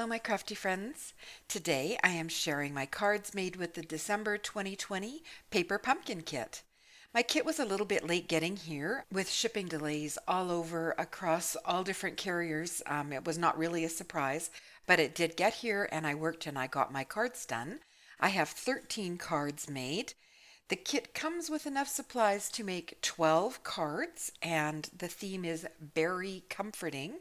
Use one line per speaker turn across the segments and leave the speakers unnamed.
Hello, my crafty friends. Today I am sharing my cards made with the December 2020 paper pumpkin kit. My kit was a little bit late getting here with shipping delays all over across all different carriers. It was not really a surprise, but it did get here and I worked and I got my cards done. I have 13 cards made. The kit comes with enough supplies to make 12 cards, and the theme is berry comforting.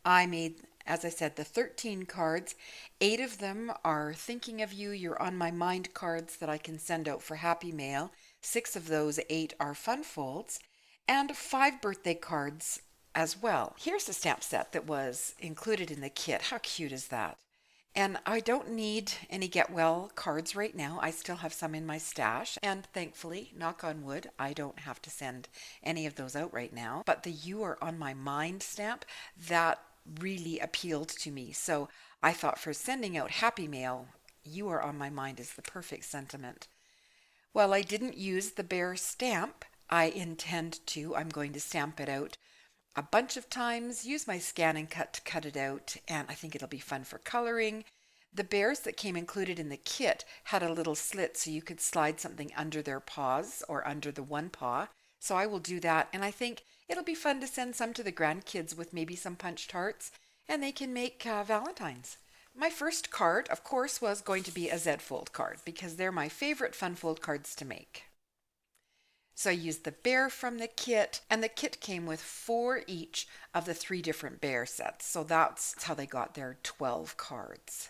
I made, as I said, the 13 cards. 8 of them are thinking of you, you're on my mind cards that I can send out for happy mail. 6 of those 8 are fun folds, and 5 birthday cards as well. Here's the stamp set that was included in the kit. How cute is that? And I don't need any get well cards right now. I still have some in my stash. And thankfully, knock on wood, I don't have to send any of those out right now. But the You Are On My Mind stamp, that really appealed to me. So I thought for sending out happy mail, You Are On My Mind is the perfect sentiment. While I didn't use the bear stamp, I intend to. I'm going to stamp it out a bunch of times, use my scan and cut to cut it out, and I think it'll be fun for coloring. The bears that came included in the kit had a little slit so you could slide something under their paws or under the one paw. So I will do that, and I think it'll be fun to send some to the grandkids with maybe some punched hearts, and they can make Valentines. My first card, of course, was going to be a Z-fold card because they're my favorite fun fold cards to make. So I used the bear from the kit, and the kit came with 4 each of the 3 different bear sets. So that's how they got their 12 cards.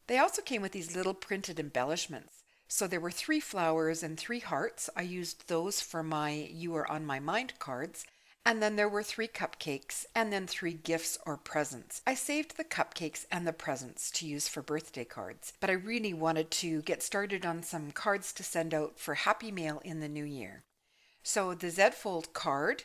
They also came with these little printed embellishments. So there were 3 flowers and 3 hearts. I used those for my You Are On My Mind cards. And then there were 3 cupcakes and then 3 gifts or presents. I saved the cupcakes and the presents to use for birthday cards, but I really wanted to get started on some cards to send out for happy mail in the new year. So the Z-fold card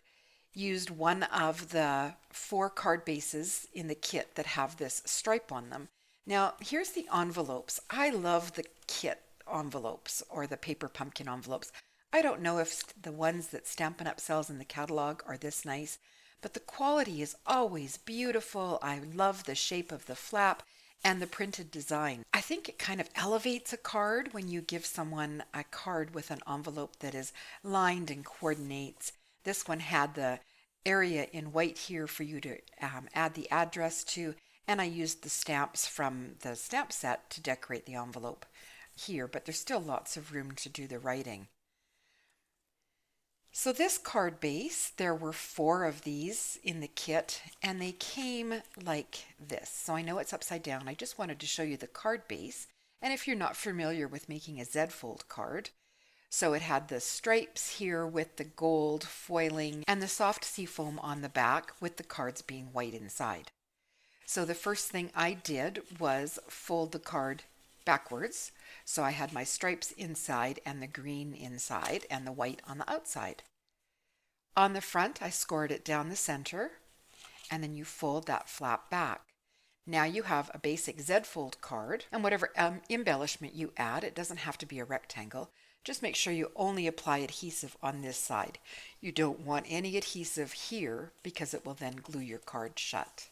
used one of the 4 card bases in the kit that have this stripe on them. Now here's the envelopes. I love the kit envelopes or the paper pumpkin envelopes. I don't know if the ones that Stampin' Up! Sells in the catalog are this nice, but the quality is always beautiful. I love the shape of the flap and the printed design. I think it kind of elevates a card when you give someone a card with an envelope that is lined and coordinates. This one had the area in white here for you to add the address to, and I used the stamps from the stamp set to decorate the envelope here, but there's still lots of room to do the writing. So this card base, there were 4 of these in the kit, and they came like this. So I know it's upside down. I just wanted to show you the card base. And if you're not familiar with making a Z-fold card, so it had the stripes here with the gold foiling and the soft seafoam on the back with the cards being white inside. So the first thing I did was fold the card backwards. So I had my stripes inside and the green inside and the white on the outside. On the front, I scored it down the center, and then you fold that flap back. Now you have a basic Z-fold card, and whatever embellishment you add, it doesn't have to be a rectangle. Just make sure you only apply adhesive on this side. You don't want any adhesive here because it will then glue your card shut.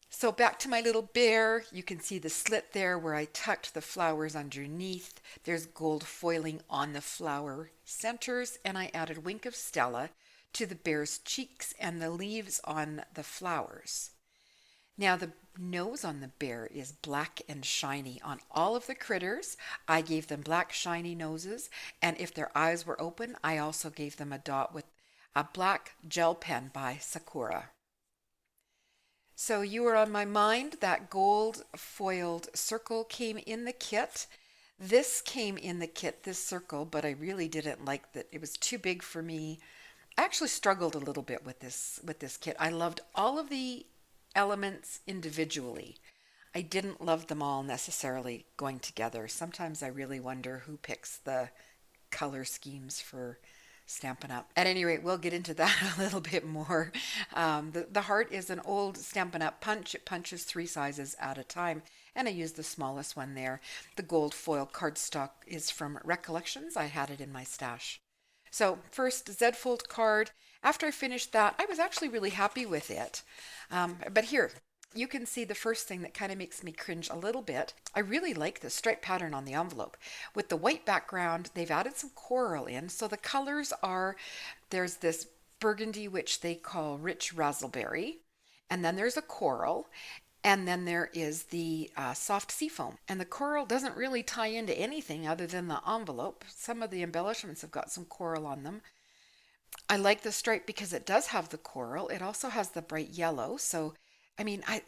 So back to my little bear, you can see the slit there where I tucked the flowers underneath. There's gold foiling on the flower centers, and I added Wink of Stella to the bear's cheeks and the leaves on the flowers. Now the nose on the bear is black and shiny. On all of the critters, I gave them black shiny noses, and if their eyes were open, I also gave them a dot with a black gel pen by Sakura. So You Are On My Mind, that gold foiled circle came in the kit. This came in the kit, this circle, but I really didn't like that. It was too big for me. I actually struggled a little bit with this kit. I loved all of the elements individually. I didn't love them all necessarily going together. Sometimes I really wonder who picks the color schemes for Stampin' Up. At any rate, we'll get into that a little bit more. The heart is an old Stampin' Up! Punch. It punches 3 sizes at a time, and I used the smallest one there. The gold foil cardstock is from Recollections. I had it in my stash. So first, Z-fold card. After I finished that, I was actually really happy with it. But here, you can see the first thing that kind of makes me cringe a little bit. I really like the stripe pattern on the envelope. With the white background, they've added some coral in. So the colors are, there's this burgundy, which they call rich raspberry, and then there's a coral, and then there is the soft seafoam. And the coral doesn't really tie into anything other than the envelope. Some of the embellishments have got some coral on them. I like the stripe because it does have the coral. It also has the bright yellow. So,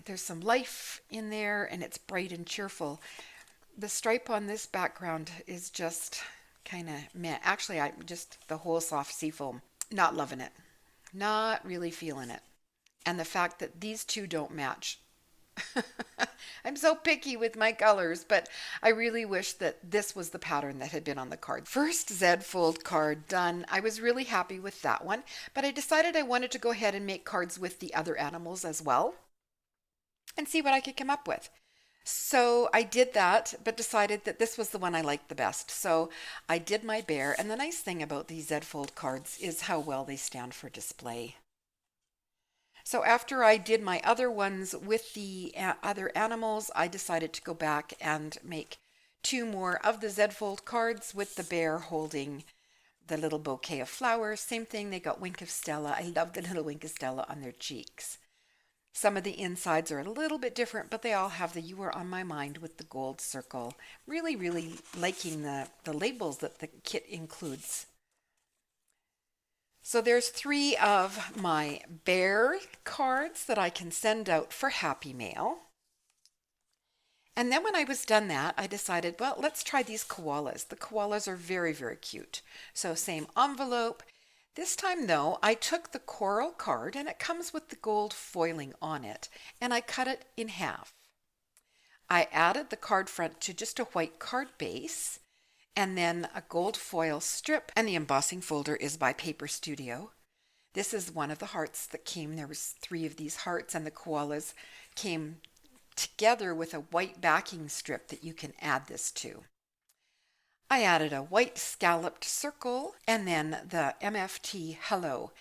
there's some life in there and it's bright and cheerful. The stripe on this background is just kind of meh. Actually, I just the whole soft seafoam, not loving it. Not really feeling it. And the fact that these two don't match. I'm so picky with my colors, but I really wish that this was the pattern that had been on the card. First Z fold card done. I was really happy with that one, but I decided I wanted to go ahead and make cards with the other animals as well and see what I could come up with. So I did that, but decided that this was the one I liked the best. So I did my bear, and the nice thing about these Z fold cards is how well they stand for display. So after I did my other ones with the other animals, I decided to go back and make two more of the Z fold cards with the bear holding the little bouquet of flowers. Same thing, they got Wink of Stella. I love the little Wink of Stella on their cheeks. Some of the insides are a little bit different, but they all have the You Were On My Mind with the gold circle. Really, really liking the labels that the kit includes. So there's 3 of my bear cards that I can send out for Happy Mail. And then when I was done that, I decided, well, let's try these koalas. The koalas are very, very cute. So same envelope. This time though, I took the coral card and it comes with the gold foiling on it, and I cut it in half. I added the card front to just a white card base, and then a gold foil strip, and the embossing folder is by Paper Studio. This is one of the hearts that came. There was 3 of these hearts, and the koalas came together with a white backing strip that you can add this to. I added a white scalloped circle and then the MFT hello.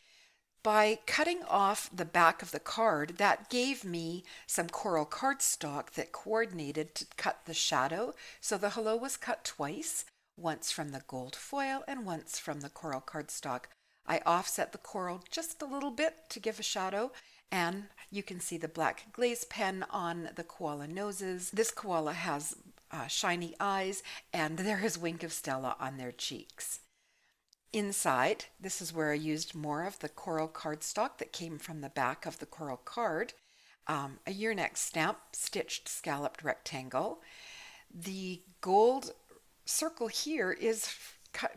By cutting off the back of the card, that gave me some coral cardstock that coordinated to cut the shadow. So the hello was cut twice, once from the gold foil and once from the coral cardstock. I offset the coral just a little bit to give a shadow, and you can see the black glaze pen on the koala noses. This koala has shiny eyes, and there is Wink of Stella on their cheeks. Inside, this is where I used more of the coral cardstock that came from the back of the coral card, a ear neck stamp, stitched scalloped rectangle. The gold circle here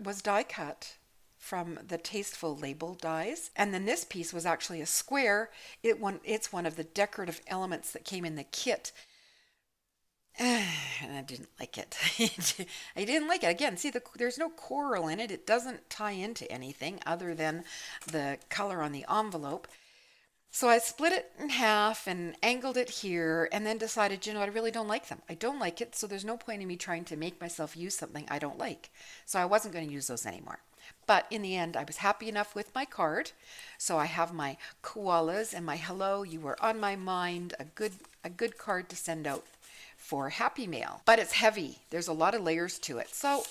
was die cut from the Tasteful label dies, and then this piece was actually a square. It's one of the decorative elements that came in the kit. And I didn't like it. I didn't like it. Again, see, there's no coral in it. It doesn't tie into anything other than the color on the envelope. So I split it in half and angled it here, and then decided, I really don't like them. I don't like it, so there's no point in me trying to make myself use something I don't like. So I wasn't going to use those anymore. But in the end, I was happy enough with my card. So I have my koalas and my hello, you were on my mind, a good card to send out for Happy Mail. But it's heavy. There's a lot of layers to it. So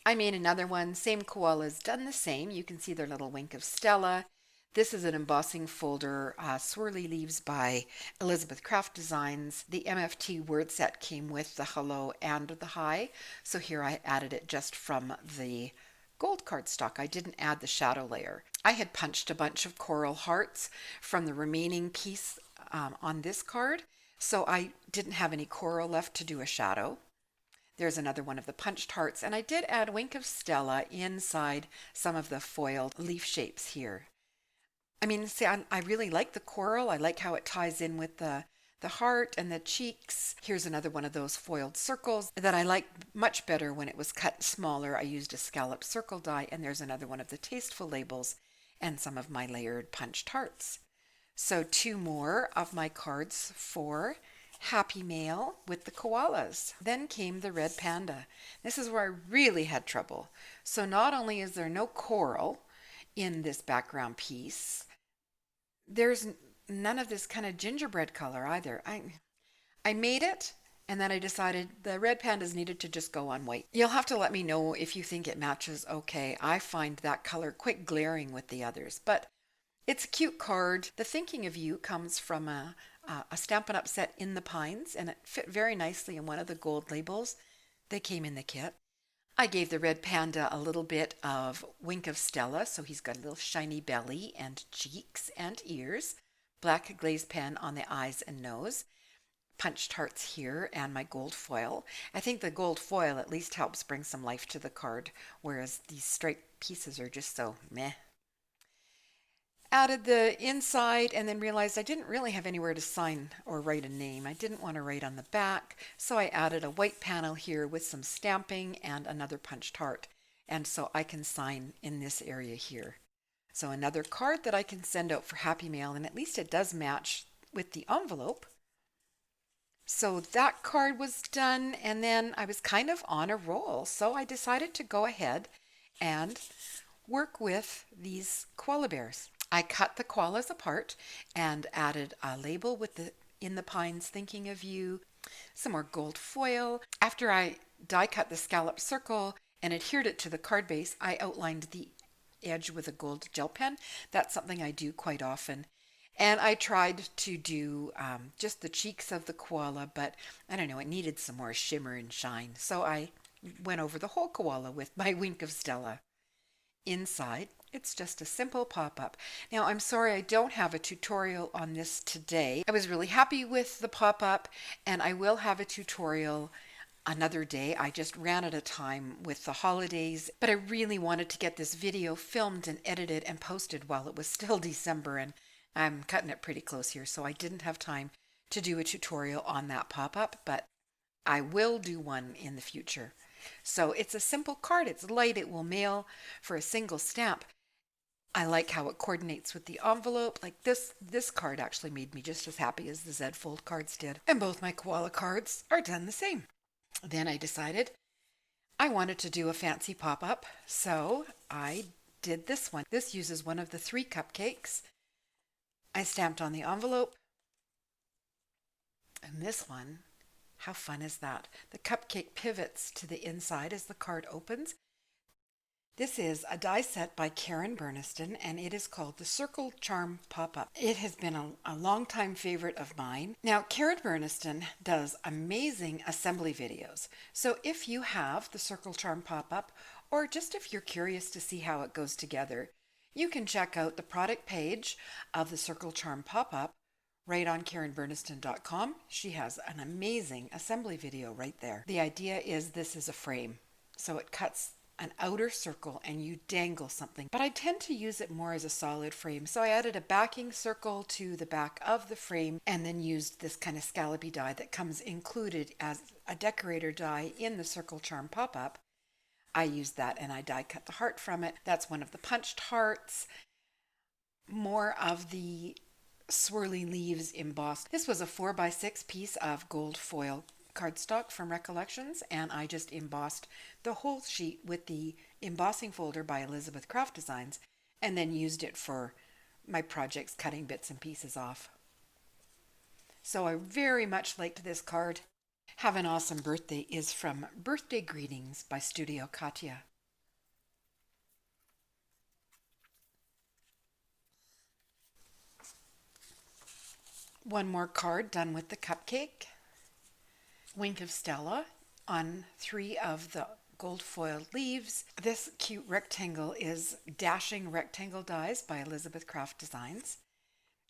I made another one. Same koalas, done the same. You can see their little Wink of Stella. This is an embossing folder, Swirly Leaves by Elizabeth Craft Designs. The MFT word set came with the hello and the hi. So here I added it just from the gold cardstock. I didn't add the shadow layer. I had punched a bunch of coral hearts from the remaining piece on this card. So I didn't have any coral left to do a shadow. There's another one of the punched hearts, and I did add Wink of Stella inside some of the foiled leaf shapes here. See, I really like the coral. I like how it ties in with the heart and the cheeks. Here's another one of those foiled circles that I like much better when it was cut smaller. I used a scalloped circle die, and there's another one of the Tasteful labels and some of my layered punched hearts. So 2 more of my cards for Happy Mail with the koalas. Then came the red panda. This is where I really had trouble. So not only is there no coral in this background piece, there's none of this kind of gingerbread color either. I made it and then I decided the red pandas needed to just go on white. You'll have to let me know if you think it matches okay. I find that color quite glaring with the others, but it's a cute card. The Thinking of You comes from a Stampin' Up set in the Pines, and it fit very nicely in one of the gold labels that came in the kit. I gave the red panda a little bit of Wink of Stella, so he's got a little shiny belly and cheeks and ears. Black glaze pen on the eyes and nose. Punched hearts here and my gold foil. I think the gold foil at least helps bring some life to the card, whereas these striped pieces are just so meh. Added the inside and then realized I didn't really have anywhere to sign or write a name. I didn't want to write on the back, so I added a white panel here with some stamping and another punched heart. And so I can sign in this area here. So another card that I can send out for Happy Mail, and at least it does match with the envelope. So that card was done, and then I was kind of on a roll. So I decided to go ahead and work with these koala bears. I cut the koalas apart and added a label with the In the Pines Thinking of You, some more gold foil. After I die cut the scallop circle and adhered it to the card base, I outlined the edge with a gold gel pen. That's something I do quite often. And I tried to do just the cheeks of the koala, but I don't know, it needed some more shimmer and shine. So I went over the whole koala with my Wink of Stella. Inside, it's just a simple pop-up. Now, I'm sorry I don't have a tutorial on this today. I was really happy with the pop-up, and I will have a tutorial another day. I just ran out of time with the holidays, but I really wanted to get this video filmed and edited and posted while it was still December, and I'm cutting it pretty close here, so I didn't have time to do a tutorial on that pop-up, but I will do one in the future. So it's a simple card. It's light. It will mail for a single stamp. I like how it coordinates with the envelope. Like this card actually made me just as happy as the Z Fold cards did. And both my koala cards are done the same. Then I decided I wanted to do a fancy pop-up, so I did this one. This uses one of the 3 cupcakes. I stamped on the envelope. And this one, how fun is that? The cupcake pivots to the inside as the card opens. This is a die set by Karen Burniston, and it is called the Circle Charm Pop-Up. It has been a long-time favorite of mine. Now, Karen Burniston does amazing assembly videos. So if you have the Circle Charm Pop-Up, or just if you're curious to see how it goes together, you can check out the product page of the Circle Charm Pop-Up right on KarenBurniston.com. She has an amazing assembly video right there. The idea is this is a frame, so it cuts an outer circle and you dangle something, but I tend to use it more as a solid frame, so I added a backing circle to the back of the frame and then used this kind of scallopy die that comes included as a decorator die in the Circle Charm Pop-Up. I used that and I die cut the heart from it. That's one of the punched hearts. More of the swirly leaves embossed. This was a 4x6 piece of gold foil cardstock from Recollections, and I just embossed the whole sheet with the embossing folder by Elizabeth Craft Designs, and then used it for my projects, cutting bits and pieces off. So I very much liked this card. Have an Awesome Birthday is from Birthday Greetings by Studio Katya. One more card done with the cupcake. Wink of Stella on 3 of the gold foiled leaves. This cute rectangle is Dashing Rectangle Dies by Elizabeth Craft Designs.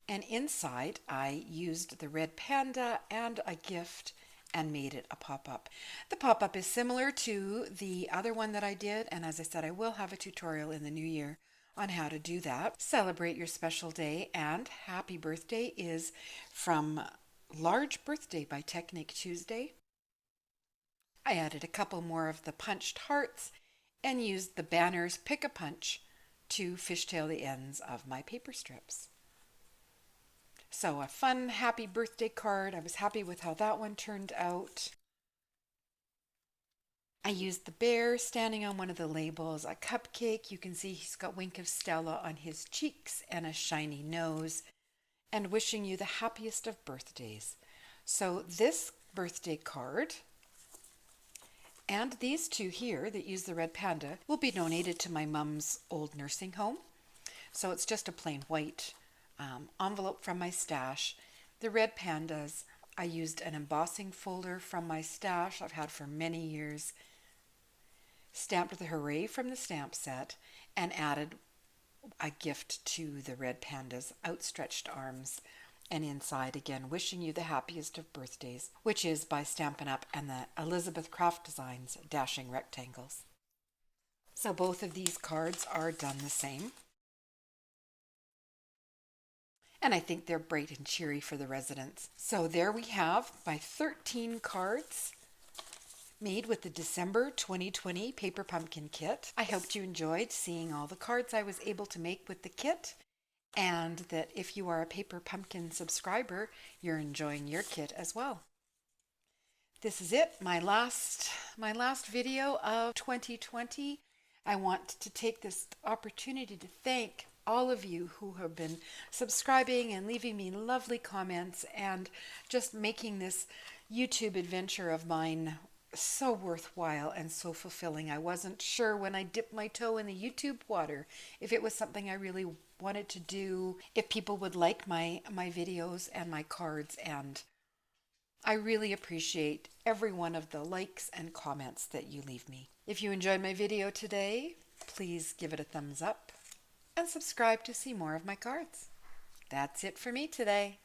And inside I used the red panda and a gift and made it a pop-up. The pop-up is similar to the other one that I did, and as I said, I will have a tutorial in the new year on how to do that. Celebrate your special day, and happy birthday is from Large Birthday by Technique Tuesday. I added a couple more of the punched hearts and used the banners Pick-a-Punch to fishtail the ends of my paper strips. So a fun happy birthday card. I was happy with how that one turned out. I used the bear standing on one of the labels, a cupcake. You can see he's got Wink of Stella on his cheeks and a shiny nose. and wishing you the happiest of birthdays. So this birthday card and these two here that use the red panda will be donated to my mom's old nursing home. So it's just a plain white envelope from my stash. The red pandas, I used an embossing folder from my stash I've had for many years, stamped the hooray from the stamp set, and added a gift to the red panda's outstretched arms. And inside again, wishing you the happiest of birthdays, which is by Stampin' Up! And the Elizabeth Craft Designs Dashing Rectangles. So both of these cards are done the same. And I think they're bright and cheery for the residents. So there we have my 13 cards made with the December 2020 Paper Pumpkin Kit. I hoped you enjoyed seeing all the cards I was able to make with the kit, and that if you are a Paper Pumpkin subscriber, you're enjoying your kit as well. This is it, my last video of 2020. I want to take this opportunity to thank all of you who have been subscribing and leaving me lovely comments and just making this YouTube adventure of mine so worthwhile and so fulfilling. I wasn't sure when I dipped my toe in the YouTube water if it was something I really wanted to do, if people would like my videos and my cards, and I really appreciate every one of the likes and comments that you leave me. If you enjoyed my video today, please give it a thumbs up and subscribe to see more of my cards. That's it for me today.